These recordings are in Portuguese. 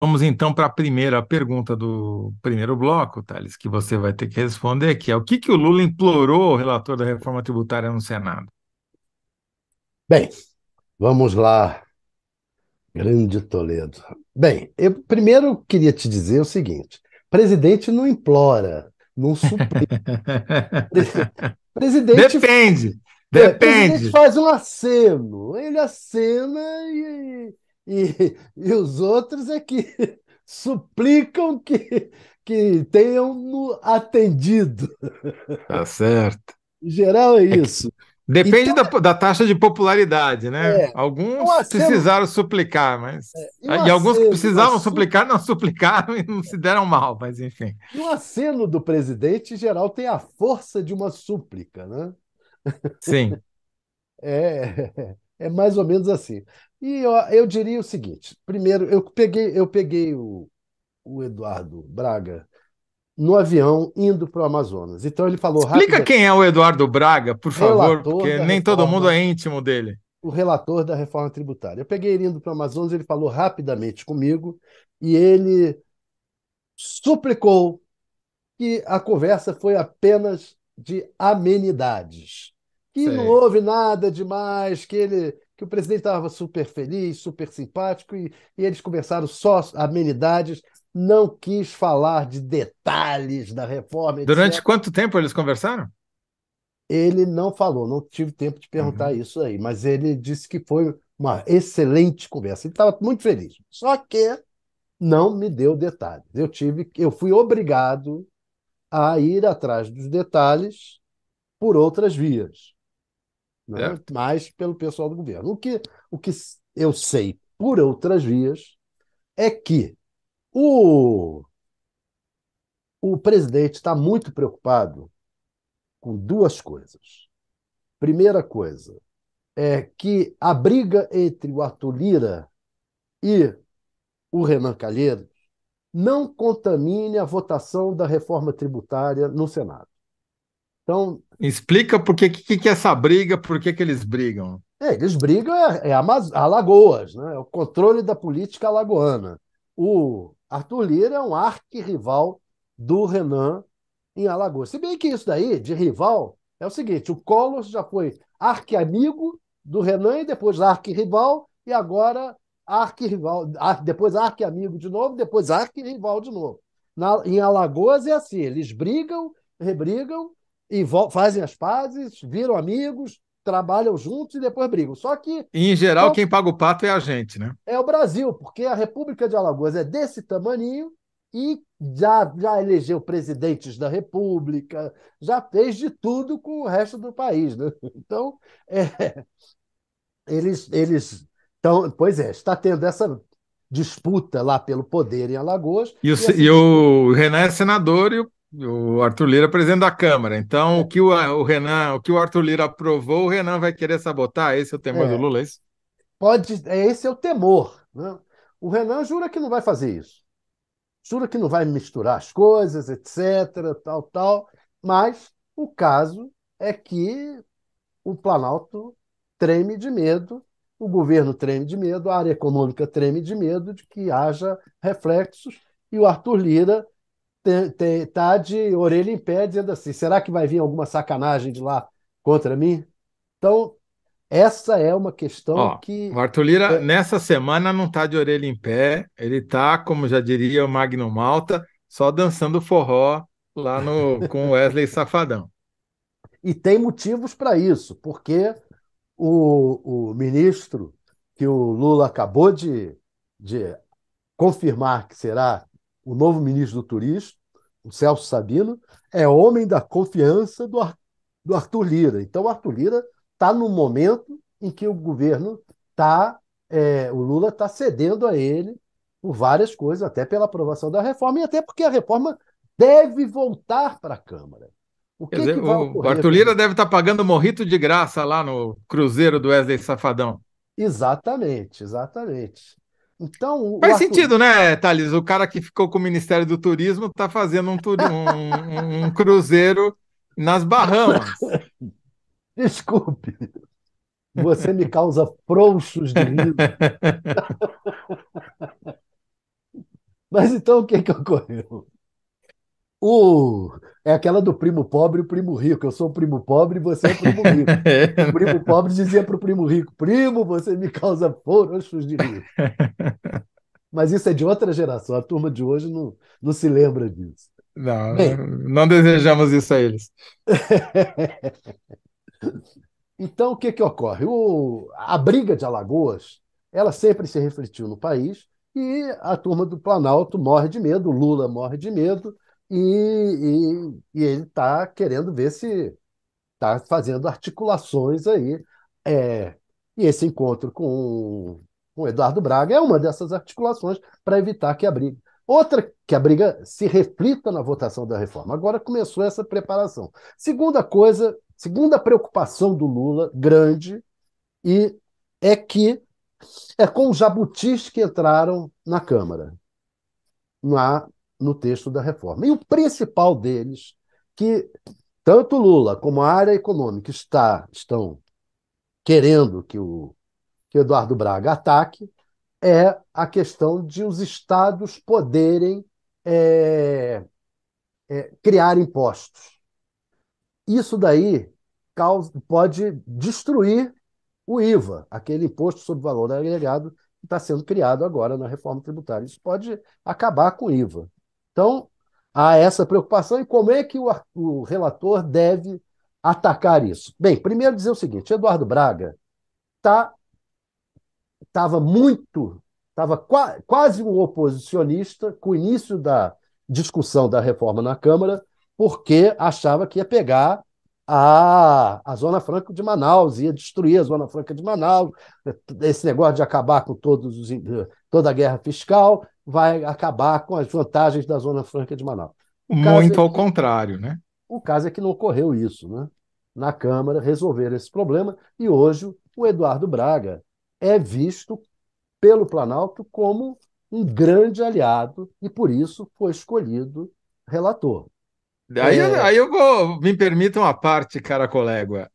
Vamos então para a primeira pergunta do primeiro bloco, Thales, que você vai ter que responder, que é o que o Lula implorou ao relator da reforma tributária no Senado? Bem, vamos lá, grande Toledo. Bem, eu primeiro queria te dizer o seguinte: presidente não implora, não suplica. Presidente, Depende, presidente depende. faz um aceno, ele acena e os outros é que suplicam que tenham no atendido. Tá certo. Em geral é É que isso. depende Então, da taxa de popularidade, né? é um Alguns aceno, precisaram suplicar, mas. e um E alguns que aceno, precisavam suplicar não suplicaram e não se deram mal, mas enfim. e um aceno do presidente, em geral, tem a força de uma súplica, né? Sim. É mais ou menos assim. E eu diria o seguinte: primeiro, eu peguei o Eduardo Braga no avião indo para o Amazonas. Então ele falou Explica rapidamente, quem é o Eduardo Braga, por favor, relator porque da nem todo mundo reforma, é íntimo dele. o relator da reforma tributária. Eu peguei ele indo para o Amazonas, ele falou rapidamente comigo e ele suplicou que a conversa foi apenas de amenidades, que não Sei. houve nada demais, que o presidente estava super feliz, super simpático e eles conversaram só amenidades, não quis falar de detalhes da reforma, Durante etc. quanto tempo eles conversaram? Ele não falou, não tive tempo de perguntar Uhum. isso aí, mas ele disse que foi uma excelente conversa. Ele estava muito feliz. Só que não me deu detalhes. Eu fui obrigado a ir atrás dos detalhes por outras vias, né? Certo. Mas pelo pessoal do governo. O que eu sei por outras vias é que o, o presidente está muito preocupado com duas coisas. Primeira coisa é que a briga entre o Arthur Lira e o Renan Calheiros não contamine a votação da reforma tributária no Senado. Então, Explica por que é essa briga, por que eles brigam. eles brigam Alagoas, né? É o controle da política alagoana. O Arthur Lira é um arquirrival do Renan em Alagoas. Se bem que isso daí, de rival, é o seguinte: o Collor já foi arqui-amigo do Renan e depois arquirrival, e agora arquirrival, depois arqui-amigo de novo, depois arquirrival de novo. Em Alagoas é assim: eles brigam, rebrigam e fazem as pazes, viram amigos, trabalham juntos e depois brigam. Só que E, em geral, então, quem paga o pato é a gente, né? é o Brasil, porque a República de Alagoas é desse tamaninho e já elegeu presidentes da República, já fez de tudo com o resto do país, né? Então, é, eles então, pois é, está tendo essa disputa lá pelo poder em Alagoas e essa E disputa o Renan é senador o Arthur Lira é presidente da Câmara. Então, é, o Renan, o que o Arthur Lira aprovou, o Renan vai querer sabotar. Esse é o temor do é, Lula, é isso? esse é o temor, né? O Renan jura que não vai fazer isso. Jura que não vai misturar as coisas, etc, tal, tal, mas o caso é que o Planalto treme de medo, o governo treme de medo, a área econômica treme de medo de que haja reflexos, e o Arthur Lira está de orelha em pé, dizendo assim: será que vai vir alguma sacanagem de lá contra mim? Então, essa é uma questão Ó, que o Arthur Lira, é, nessa semana, não está de orelha em pé. Ele está, como já diria o Magno Malta, só dançando forró lá no, com o Wesley Safadão. e tem motivos para isso, porque o ministro que o Lula acabou de confirmar que será o novo ministro do Turismo, o Celso Sabino, é homem da confiança do Arthur Lira. Então, o Arthur Lira está no momento em que o governo está, o Lula está cedendo a ele por várias coisas, até pela aprovação da reforma e até porque a reforma deve voltar para a Câmara. O Quer que dizer, que vai o ocorrer Arthur com Lira isso? deve estar pagando morrito de graça lá no Cruzeiro do Wesley Safadão. Exatamente, exatamente. Então, o Faz Arthur. sentido, né, Thales? O cara que ficou com o Ministério do Turismo está fazendo um cruzeiro nas Bahamas. Desculpe, você me causa frouxos de riso. Mas então o que que ocorreu? O... É aquela do primo pobre e o primo rico. Eu sou o primo pobre e você é o primo rico. O primo pobre dizia para o primo rico: Primo, você me causa frouxos de rir. Mas isso é de outra geração. A turma de hoje não se lembra disso. Não, Bem, não desejamos isso a eles. então o que que ocorre? A briga de Alagoas, ela sempre se refletiu no país e a turma do Planalto morre de medo, o Lula morre de medo e ele está querendo ver se está fazendo articulações aí. É, e esse encontro com Eduardo Braga é uma dessas articulações para evitar que a briga. Outra, que a briga se reflita na votação da reforma. Agora começou essa preparação. Segunda coisa, segunda preocupação do Lula, grande, e é que é com os jabutis que entraram na Câmara, lá no texto da reforma. E o principal deles, que tanto Lula como a área econômica estão querendo que o Eduardo Braga ataque, é a questão de os estados poderem é, criar impostos. Isso daí pode destruir o IVA, aquele imposto sobre valor agregado que está sendo criado agora na reforma tributária. Isso pode acabar com o IVA. Então, há essa preocupação e como é que o relator deve atacar isso? Bem, primeiro dizer o seguinte: Eduardo Braga está estava muito, estava quase um oposicionista com o início da discussão da reforma na Câmara, porque achava que ia pegar a Zona Franca de Manaus, ia destruir a Zona Franca de Manaus, esse negócio de acabar com toda a guerra fiscal vai acabar com as vantagens da Zona Franca de Manaus. O caso é Muito ao que, contrário, né? o caso é que não ocorreu isso, né? Na Câmara resolveram esse problema e hoje o Eduardo Braga é visto pelo Planalto como um grande aliado e, por isso, foi escolhido relator. Aí É, eu vou, me permita uma parte, cara colega.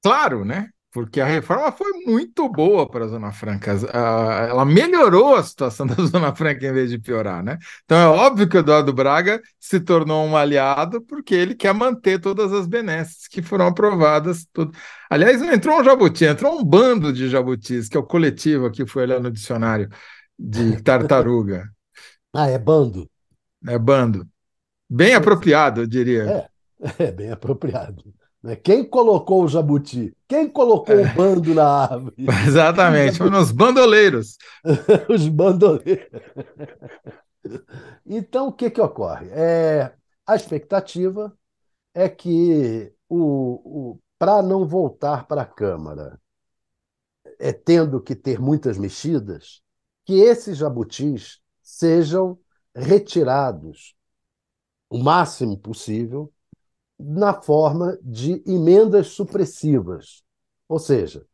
Claro, né? Porque a reforma foi muito boa para a Zona Franca. Ela melhorou a situação da Zona Franca em vez de piorar, né? Então é óbvio que o Eduardo Braga se tornou um aliado porque ele quer manter todas as benesses que foram aprovadas. Tudo. Aliás, não entrou um jabuti, entrou um bando de jabutis, que é o coletivo aqui, foi olhar no dicionário de tartaruga, é bando. né? Bando. Bem Pois apropriado, eu diria. é, é bem apropriado. Né? Quem colocou o jabuti? Quem colocou o É, bando na árvore? Os exatamente, foram jabuti, os bandoleiros. os bandoleiros. Então, o que que ocorre? A expectativa é que para não voltar para a Câmara tendo que ter muitas mexidas, que esses jabutis sejam retirados o máximo possível na forma de emendas supressivas. Ou seja,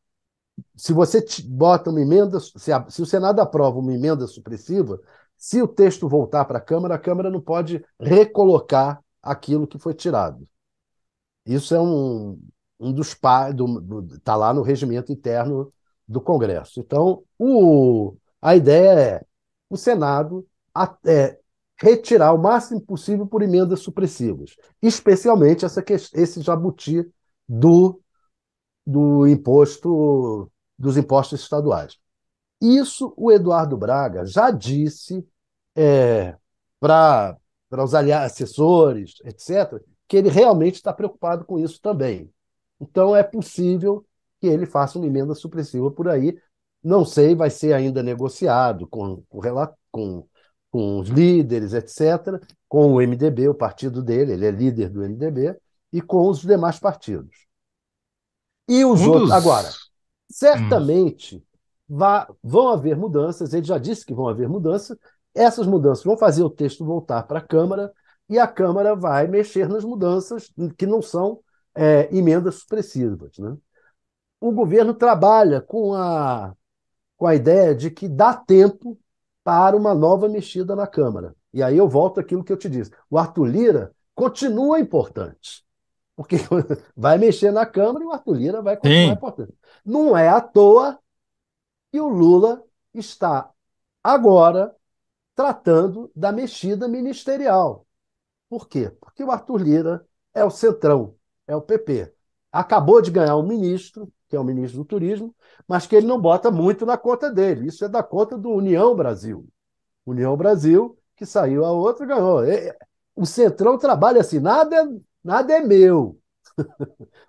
se você bota uma emenda, se o Senado aprova uma emenda supressiva, se o texto voltar para a Câmara não pode recolocar aquilo que foi tirado. Isso é um dos está lá no regimento interno do Congresso. Então, a ideia é o Senado retirar o máximo possível por emendas supressivas, especialmente esse jabuti do, do imposto dos impostos estaduais. Isso o Eduardo Braga já disse para os assessores, etc., que ele realmente está preocupado com isso também. Então, é possível que ele faça uma emenda supressiva por aí. Não sei, vai ser ainda negociado com os líderes, etc., com o MDB, o partido dele, ele é líder do MDB, e com os demais partidos. E os Um outros. Agora, dos. Hum. certamente vão haver mudanças, ele já disse que vão haver mudanças, essas mudanças vão fazer o texto voltar para a Câmara e a Câmara vai mexer nas mudanças que não são emendas supressivas. Né? O governo trabalha com a ideia de que dá tempo para uma nova mexida na Câmara. E aí eu volto àquilo que eu te disse. O Arthur Lira continua importante, porque vai mexer na Câmara e o Arthur Lira vai continuar Sim. importante. Não é à toa que o Lula está Agora, tratando da mexida ministerial. Por quê? Porque o Arthur Lira é o centrão, é o PP. Acabou de ganhar um ministro, que é o ministro do Turismo, mas que ele não bota muito na conta dele. Isso é da conta do União Brasil. União Brasil, que saiu a outra e ganhou. O Centrão trabalha assim, nada é meu.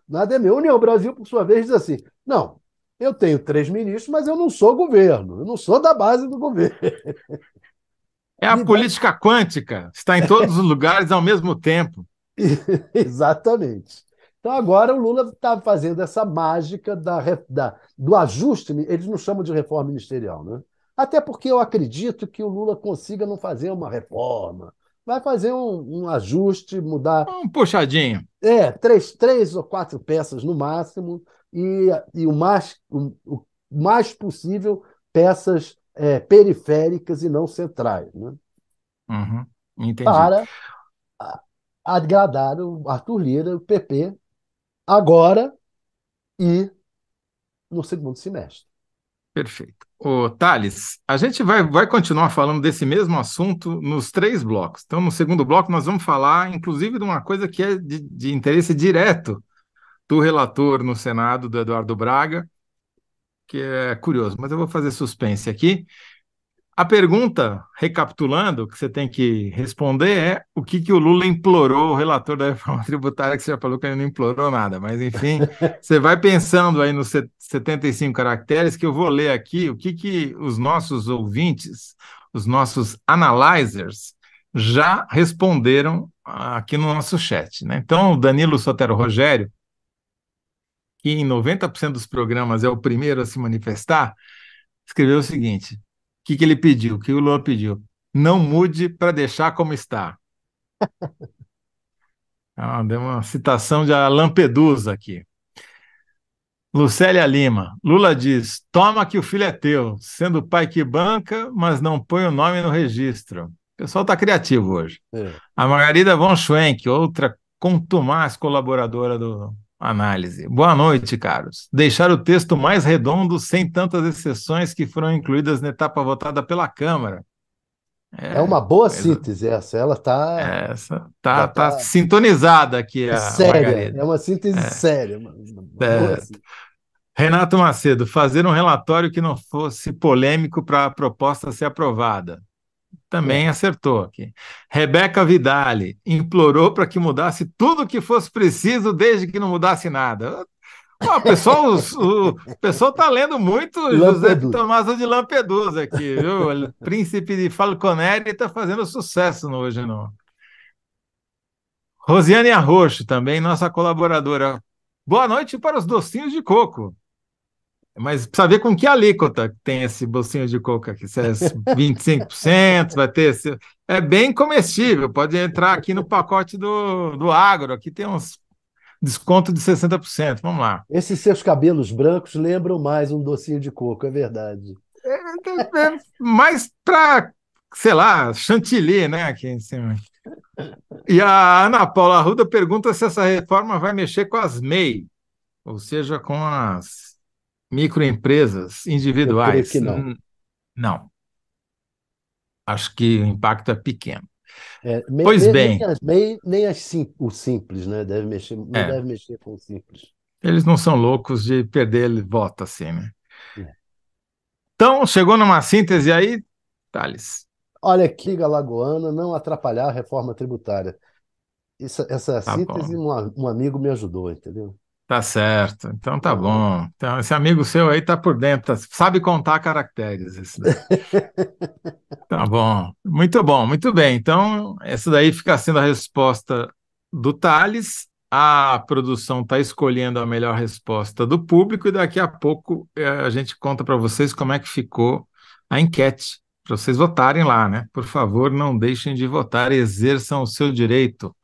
Nada é meu. União Brasil, por sua vez, diz assim: não, eu tenho 3 ministros, mas eu não sou governo, eu não sou da base do governo. É a Me dá... política quântica, está em todos os lugares ao mesmo tempo. Exatamente. Então agora o Lula está fazendo essa mágica do ajuste, eles não chamam de reforma ministerial, né? Até porque eu acredito que o Lula consiga não fazer uma reforma, vai fazer um ajuste, mudar Um puxadinho. três ou 4 peças no máximo, e o mais possível peças periféricas e não centrais, né? Uhum, entendi. Para agradar o Arthur Lira, o PP, agora e no segundo semestre. Perfeito. Ô, Thales, a gente vai continuar falando desse mesmo assunto nos 3 blocos. Então, no segundo bloco, nós vamos falar, inclusive, de uma coisa que é de interesse direto do relator no Senado, do Eduardo Braga, que é curioso, mas eu vou fazer suspense aqui. A pergunta, recapitulando, que você tem que responder é o que o Lula implorou, o relator da reforma tributária, que você já falou que ele não implorou nada, mas enfim, você vai pensando aí nos 75 caracteres, que eu vou ler aqui o que os nossos ouvintes, os nossos analyzers, já responderam aqui no nosso chat, né? Então, o Danilo Sotero Rogério, que em 90% dos programas é o primeiro a se manifestar, escreveu o seguinte: que ele pediu, o que o Lula pediu? Não mude para deixar como está. Deu uma citação de Lampedusa aqui. Lucélia Lima. Lula diz: toma que o filho é teu, sendo o pai que banca, mas não põe o nome no registro. O pessoal está criativo hoje. É. A Margarida von Schwenk, outra contumaz colaboradora do Análise. Boa noite, caros. Deixar o texto mais redondo, sem tantas exceções que foram incluídas na etapa votada pela Câmara. É É, uma boa coisa. síntese essa. Ela tá, Essa já tá tá sintonizada aqui a séria. Margarida. É uma síntese É, séria. Uma boa é. síntese. Renato Macedo, fazer um relatório que não fosse polêmico para a proposta ser aprovada. É. Também acertou aqui. Rebeca Vidali implorou para que mudasse tudo o que fosse preciso, desde que não mudasse nada. O pessoal, o pessoal está lendo muito José Lampedusa. Tommaso de Lampedusa aqui, viu? O Príncipe de Falconeri está fazendo sucesso no Hoje Não. Rosiane Arroxo, também nossa colaboradora. Boa noite para os docinhos de coco. Mas precisa ver com que alíquota tem esse docinho de coco aqui. Se é 25%, vai ter. É bem comestível, pode entrar aqui no pacote do agro. Aqui tem uns desconto de 60%. Vamos lá. Esses seus cabelos brancos lembram mais um docinho de coco, é verdade. É mais para, sei lá, chantilly, né? Aqui em cima. E a Ana Paula Arruda pergunta se essa reforma vai mexer com as MEI, ou seja, com as microempresas Eu creio individuais. que não. Não, acho que o impacto é pequeno. Nem, Pois nem bem, o simples, né? Deve mexer, não é, deve mexer com o simples. eles não são loucos de perder voto assim, né? É. Então, chegou numa síntese aí, Thales. Olha aqui, Alagoana, não atrapalhar a reforma tributária. Essa Tá síntese, bom, um amigo me ajudou, entendeu? tá certo. Então tá Ah. bom. Então, esse amigo seu aí tá por dentro, sabe contar caracteres, esse daí. Tá bom, muito bem. Então, essa daí fica sendo a resposta do Thales. A produção está escolhendo a melhor resposta do público e daqui a pouco a gente conta para vocês como é que ficou a enquete, para vocês votarem lá, né? Por favor, não deixem de votar, exerçam o seu direito.